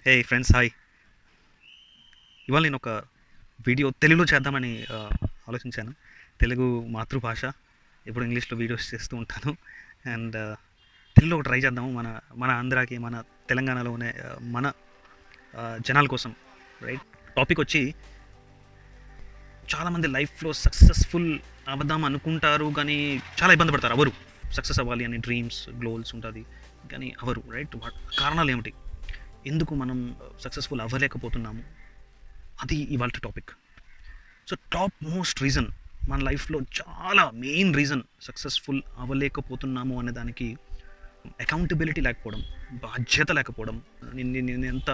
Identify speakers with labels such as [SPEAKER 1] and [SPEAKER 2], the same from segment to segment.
[SPEAKER 1] హే friends, hi. ఇవాళ నేను ఒక వీడియో తెలుగులో చేద్దామని ఆలోచించాను. తెలుగు మాతృభాష. ఎప్పుడు ఇంగ్లీష్లో వీడియోస్ చేస్తూ ఉంటాను. అండ్ తెలుగులో ఒక ట్రై చేద్దాము. మన మన ఆంధ్రాకి, మన తెలంగాణలోనే మన జనాల కోసం, రైట్? టాపిక్ వచ్చి, చాలామంది లైఫ్లో సక్సెస్ఫుల్ అవ్వదాం అనుకుంటారు, కానీ చాలా ఇబ్బంది పడతారు. అవరు సక్సెస్ అవ్వాలి అని డ్రీమ్స్, గ్లోల్స్ ఉంటుంది, కానీ అవరు, రైట్? కారణాలు ఏమిటి? ఎందుకు మనం సక్సెస్ఫుల్ అవ్వలేకపోతున్నాము? అది ఇవాళ topic. So top most reason, మన లైఫ్లో చాలా మెయిన్ రీజన్ సక్సెస్ఫుల్ అవ్వలేకపోతున్నాము అనే దానికి అకౌంటబిలిటీ లేకపోవడం, బాధ్యత లేకపోవడం. నేను ఎంత,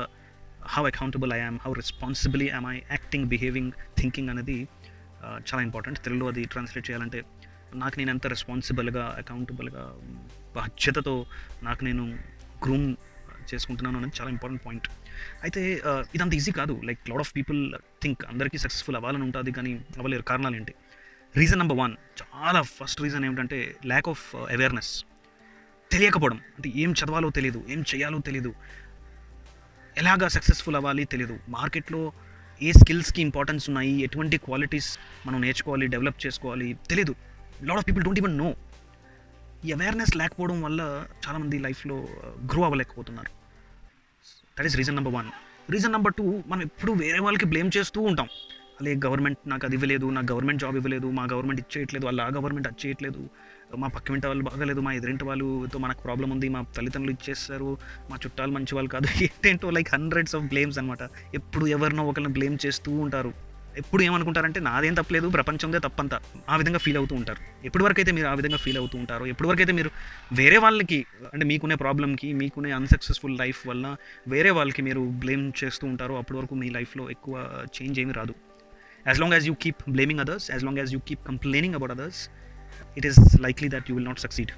[SPEAKER 1] how accountable I am, how responsibly am I acting, behaving, thinking అనేది చాలా ఇంపార్టెంట్. తెలుగులో అది ట్రాన్స్లేట్ చేయాలంటే, నాకు నేను ఎంత రెస్పాన్సిబుల్గా, అకౌంటబుల్గా, బాధ్యతతో నాకు నేను గ్రూమ్ చేసుకుంటున్నాను అనేది చాలా ఇంపార్టెంట్ పాయింట్. అయితే ఇదంత ఈజీ కాదు. Like lot of people think అందరికీ సక్సెస్ఫుల్ అవ్వాలని ఉంటుంది, కానీ అవ్వలేరు. కారణాలు ఏంటి? రీజన్ నెంబర్ 1, చాలా ఫస్ట్ రీజన్ ఏమిటంటే ల్యాక్ ఆఫ్ అవేర్నెస్. తెలియకపోవడం. అంటే ఏం చదవాలో తెలియదు, ఏం చేయాలో తెలియదు, ఎలాగా సక్సెస్ఫుల్ అవ్వాలి తెలియదు, మార్కెట్లో ఏ స్కిల్స్కి ఇంపార్టెన్స్ ఉన్నాయి, ఎటువంటి క్వాలిటీస్ మనం నేర్చుకోవాలి, డెవలప్ చేసుకోవాలి తెలియదు. Lot of people don't even know. ఈ అవేర్నెస్ లేకపోవడం వల్ల చాలామంది లైఫ్లో గ్రో అవ్వలేకపోతున్నారు. That is reason number 1. Reason number 2, మనం ఎప్పుడు వేరే వాళ్ళకి బ్లేమ్ చేస్తూ ఉంటాం. అదే గవర్నమెంట్ నాకు అది ఇవ్వలేదు, నాకు గవర్నమెంట్ జాబ్ ఇవ్వలేదు, మా గవర్నమెంట్ ఇచ్చేయట్లేదు, వాళ్ళ గవర్నమెంట్ అది చేయట్లేదు, మా పక్కవింటి వాళ్ళు బాగలేదు, మా ఎదురింటి వాళ్ళతో మనకు ప్రాబ్లం ఉంది, మా తల్లిదండ్రులు ఇచ్చేస్తారు, మా చుట్టాలు మంచి వాళ్ళు కాదు, ఏంటేంటో లైక్ హండ్రెడ్స్ ఆఫ్ బ్లేమ్స్ అనమాట. ఎప్పుడు ఎవరినో ఒకరిని బ్లేమ్ చేస్తూ ఉంటారు. ఎప్పుడు ఏమనుకుంటారంటే నాదేం తప్పలేదు, ప్రపంచందే తప్పంతా, ఆ విధంగా ఫీల్ అవుతూ ఉంటారు. ఎప్పటివరకు అయితే మీరు ఆ విధంగా ఫీల్ అవుతూ ఉంటారో, ఎప్పటివరకు అయితే మీరు వేరే వాళ్ళకి, అంటే మీకునే ప్రాబ్లంకి, మీకునే అన్సక్సెస్ఫుల్ లైఫ్ వల్ల వేరే వాళ్ళకి మీరు బ్లేమ్ చేస్తూ ఉంటారో, అప్పటి వరకు మీ లైఫ్లో ఎక్కువ చేంజ్ ఏమీ రాదు. As long as you keep blaming others, as long as you keep complaining about others, it is likely that you will not succeed.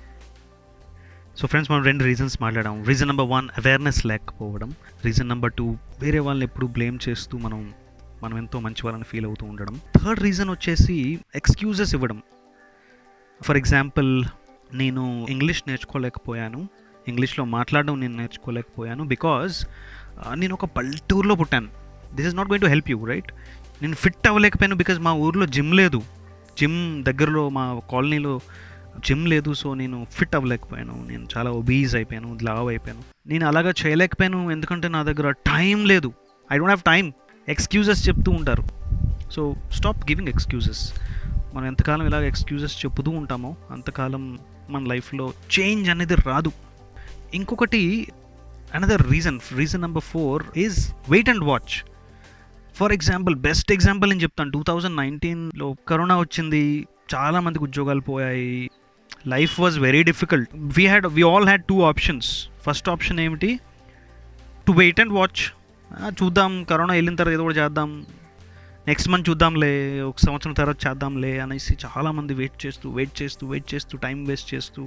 [SPEAKER 1] So friends, మనం 2 రీజన్స్ మాట్లాడాం. రీజన్ నెంబర్ 1 అవేర్నెస్ లేకపోవడం. రీజన్ నెంబర్ 2 వేరే వాళ్ళని ఎప్పుడు blame చేస్తూ మనం ఎంతో మంచి వాళ్ళని ఫీల్ అవుతూ ఉండడం. థర్డ్ రీజన్ వచ్చేసి ఎక్స్క్యూజెస్ ఇవ్వడం. ఫర్ ఎగ్జాంపుల్, నేను ఇంగ్లీష్ నేర్చుకోలేకపోయాను, ఇంగ్లీష్లో మాట్లాడడం నేను నేర్చుకోలేకపోయాను బికాజ్ నేను ఒక పల్లెటూరులో పుట్టాను. This is not going to help you, right? నేను ఫిట్ అవ్వలేకపోయాను బికాజ్ మా ఊర్లో జిమ్ లేదు, జిమ్ దగ్గరలో మా కాలనీలో జిమ్ లేదు. సో నేను ఫిట్ అవ్వలేకపోయాను, నేను చాలా ఒబీజ్ అయిపోయాను, లావ్ అయిపోయాను. నేను అలాగా చేయలేకపోయాను ఎందుకంటే నా దగ్గర టైం లేదు. I don't have time. Excuses చెప్తూ ఉంటారు. So stop giving excuses. మనం ఎంతకాలం ఇలాగ ఎక్స్క్యూజెస్ చెప్పుతూ ఉంటామో అంతకాలం మన లైఫ్లో చేంజ్ అనేది రాదు. ఇంకొకటి, another reason number 4 is wait and watch. For example, best example నేను చెప్తాను. 2019లో కరోనా వచ్చింది, చాలామందికి ఉద్యోగాలు పోయాయి, life was very difficult. We all had 2 options. First option ఏమిటి? To wait and watch. చూద్దాం, కరోనా వెళ్ళిన తర్వాత ఏదో కూడా చేద్దాం, నెక్స్ట్ మంత్ చూద్దాంలే, ఒక సంవత్సరం తర్వాత చేద్దాంలే అనేసి చాలామంది వెయిట్ చేస్తూ టైం వేస్ట్ చేస్తూ.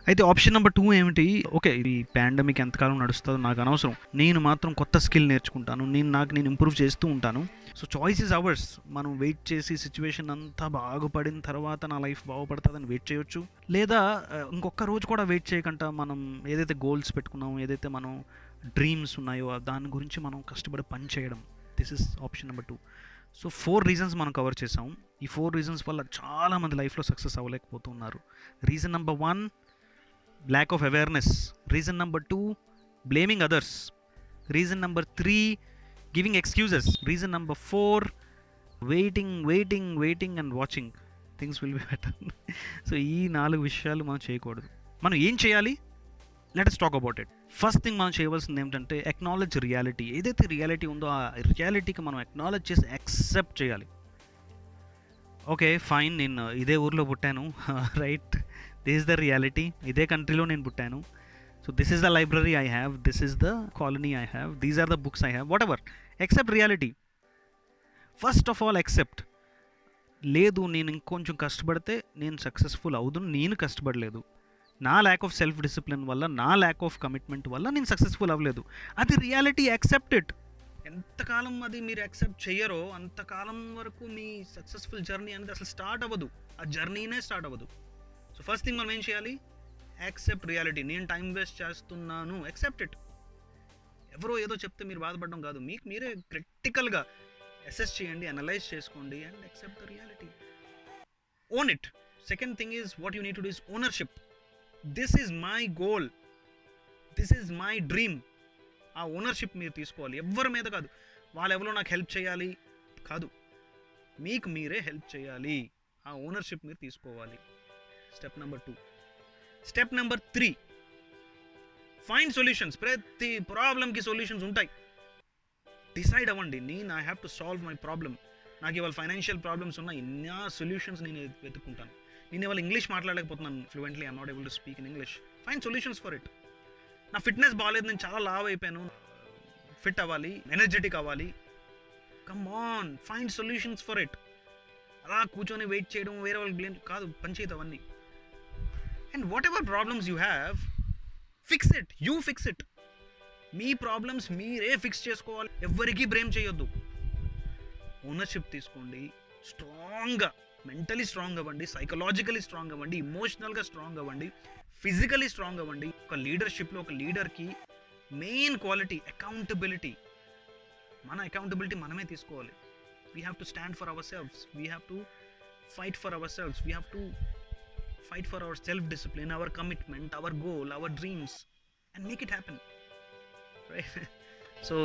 [SPEAKER 1] అయితే ఆప్షన్ నెంబర్ 2 ఏమిటి? ఓకే, ఈ పాండమిక్ ఎంతకాలం నడుస్తుందో నాకు అనవసరం, నేను మాత్రం కొత్త స్కిల్ నేర్చుకుంటాను, నేను ఇంప్రూవ్ చేస్తూ ఉంటాను. So choice is ours. మనం వెయిట్ చేసి సిచ్యువేషన్ అంతా బాగుపడిన తర్వాత నా లైఫ్ బాగుపడుతుందని వెయిట్ చేయొచ్చు, లేదా ఇంకొక రోజు కూడా వెయిట్ చేయకుండా మనం ఏదైతే గోల్స్ పెట్టుకున్నామో, ఏదైతే మనం డ్రీమ్స్ ఉన్నాయో దాని గురించి మనం కష్టపడి పని చేయడం. This is option number 2. So 4 reasons మనం కవర్ చేసాం. ఈ 4 రీజన్స్ వల్ల చాలామంది లైఫ్లో సక్సెస్ అవ్వలేకపోతున్నారు. Reason number 1, lack of awareness. Reason number 2, blaming others. Reason number 3, giving excuses. Reason number 4, waiting and watching. Things will be better. So ఈ 4 విషయాలు మనం చేయకూడదు. మనం ఏం చేయాలి? Let us talk about it. First thing మనం చేయవలసింది ఏమిటంటే అక్నాలెడ్జ్ రియాలిటీ. ఏదైతే రియాలిటీ ఉందో ఆ రియాలిటీకి మనం అక్నాలెడ్జ్ చేసి యాక్సెప్ట్ చేయాలి. ఓకే ఫైన్, నేను ఇదే ఊర్లో పుట్టాను, right? This is the reality. ఇదే కంట్రీలో నేను పుట్టాను. So this is the library I have, this is the colony I have, these are the books I have, whatever. Accept reality. First of all accept. లేదు, నేను ఇంకొంచెం కష్టపడితే నేను successful అవుదును, నేను కష్టపడలేదు, నా ల్యాక్ ఆఫ్ సెల్ఫ్ డిసిప్లిన్ వల్ల, నా lack of commitment వల్ల నేను సక్సెస్ఫుల్ అవ్వలేదు. అది రియాలిటీ. Accept it. ఎంతకాలం అది మీరు యాక్సెప్ట్ చేయరో అంతకాలం వరకు మీ సక్సెస్ఫుల్ జర్నీ అనేది అసలు స్టార్ట్ అవ్వదు, ఆ జర్నీనే స్టార్ట్ అవ్వదు. సో ఫస్ట్ థింగ్ మనం ఏం చేయాలి? Accept reality. నేను టైం వేస్ట్ చేస్తున్నాను, యాక్సెప్ట్ ఇట్. ఎవరో ఏదో చెప్తే మీరు బాధపడడం కాదు, మీకు మీరే క్రిటికల్గా అసెస్ చేయండి, అనలైజ్ చేసుకోండి and accept the reality. Own it. Second thing is what you need to do is ownership. This is my goal, this is my dream. ఆ ఓనర్షిప్ మీరు తీసుకోవాలి, ఎవ్వరి మీద కాదు. వాళ్ళు ఎవరో నాకు హెల్ప్ చేయాలి కాదు, మీకు మీరే హెల్ప్ చేయాలి. ఆ ఓనర్షిప్ మీరు తీసుకోవాలి. Step number 2. Step number 3, find solutions. ప్రతి ప్రాబ్లంకి సొల్యూషన్స్ ఉంటాయి. డిసైడ్ అవ్వండి, I have to solve my problem. నాకు ఇవాళ ఫైనాన్షియల్ ప్రాబ్లమ్స్ ఉన్నాయి, ఇన్ని సొల్యూషన్స్ నేను వెతుక్కుంటాను. నేను ఇవాళ ఇంగ్లీష్ మాట్లాడలేకపోతున్నాను fluently, I'm not able to speak in English. Find solutions for it. నా ఫిట్నెస్ బాగాలేదు, నేను చాలా లావ్ అయిపోయాను, ఫిట్ అవ్వాలి, ఎనర్జెటిక్ అవ్వాలి. Come on, find solutions for it. అలా కూర్చొని వెయిట్ చేయడం, వేరే వాళ్ళకి బ్లేమ్ కాదు, పనిచేయదు అవన్నీ. And what ever problems you have, fix it. You fix it. Me problems మీరే ఫిక్స్ చేసుకోవాలి, ఎవ్వరికీ బ్లేమ్ చేయొద్దు. ఓనర్షిప్ తీసుకోండి, స్ట్రాంగ్గా మెంటలీ స్ట్రాంగ్ అవ్వండి, సైకలాజికలీ స్ట్రాంగ్ అవ్వండి, ఇమోషనల్గా స్ట్రాంగ్ అవ్వండి, ఫిజికలీ స్ట్రాంగ్ అవ్వండి. ఒక లీడర్షిప్లో ఒక లీడర్కి మెయిన్ క్వాలిటీ అకౌంటబిలిటీ. మన అకౌంటబిలిటీ మనమే తీసుకోవాలి. We have to stand for hour selves, we have to fight for hour selves, we have to fight for our self-discipline, our commitment, our goal, our dreams, and make it happen. Right? So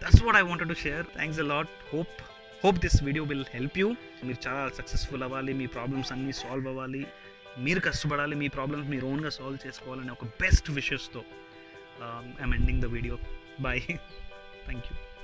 [SPEAKER 1] that's what I wanted to share. Thanks a lot. Hope this video will help you. మీరు చాలా successful అవ్వాలి, మీ problems అన్నీ solve అవ్వాలి, మీరు కష్టపడాలి, మీ problems మీరు ఓన్గా solve చేసుకోవాలని ఒక బెస్ట్ విషెస్తో I'm ending the video. Bye. Thank you.